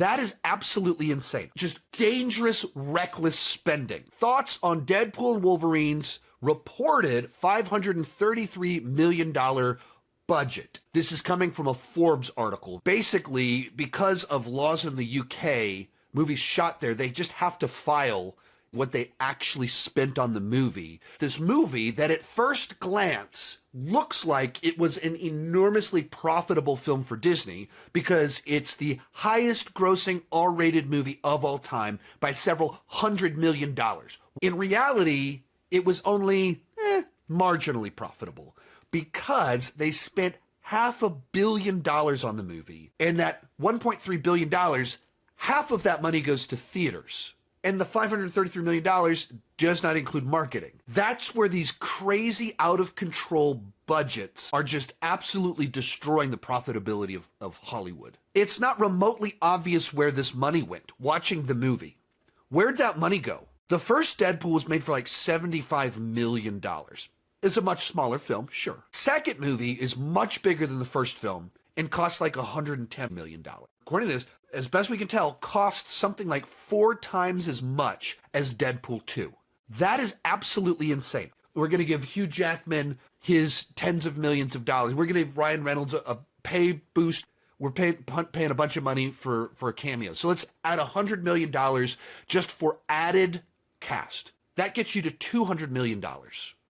That is absolutely insane. Just dangerous, reckless spending. Thoughts on Deadpool and Wolverine's reported $533 million budget. This is coming from a Forbes article. Basically, because of laws in the UK, movies shot there, they just have to file what they actually spent on the movie. This movie that at first glance looks like it was an enormously profitable film for Disney because it's the highest grossing R-rated movie of all time by several $100 million. In reality, it was only marginally profitable because they spent $500 million on the movie, and that $1.3 billion, half of that money goes to theaters. And the $533 million does not include marketing. That's where these crazy out-of-control budgets are just absolutely destroying the profitability of Hollywood. It's not remotely obvious where this money went watching the movie. Where'd that money go? The first Deadpool was made for like $75 million. It's a much smaller film, sure. Second movie is much bigger than the first film and costs like $110 million. According to this, as best we can tell, costs something like 4 times as much as Deadpool 2. That is absolutely insane. We're going to give Hugh Jackman his tens of millions of dollars. We're going to give Ryan Reynolds a pay boost. We're paying a bunch of money for a cameo. So let's add $100 million just for added cast. That gets you to $200 million.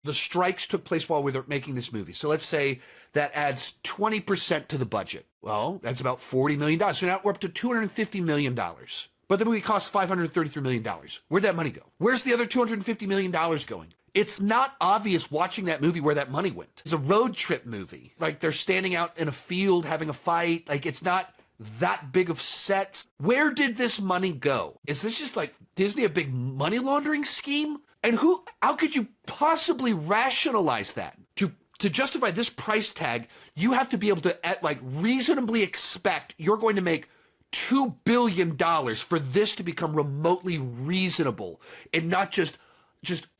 The strikes took place while we were making this movie. So let's say that adds 20% to the budget. Well, that's about $40 million. So now we're up to $250 million. But the movie costs $533 million. Where'd that money go? Where's the other $250 million going? It's not obvious watching that movie where that money went. It's a road trip movie. Like they're standing out in a field having a fight. Like it's not that big of sets. Where did this money go? Is this just like Disney, a big money laundering scheme? And how could you possibly rationalize that? To justify this price tag, you have to be able to reasonably expect you're going to make $2 billion for this to become remotely reasonable and not just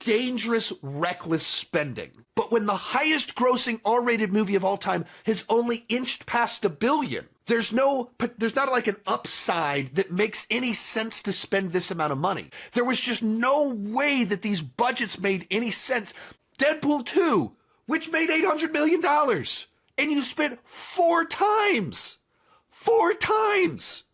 dangerous, reckless spending. But when the highest grossing R-rated movie of all time has only inched past $1 billion, there's not like an upside that makes any sense to spend this amount of money. There was just no way that these budgets made any sense. Deadpool 2, which made $800 million, and you spent 4 times. 4 times.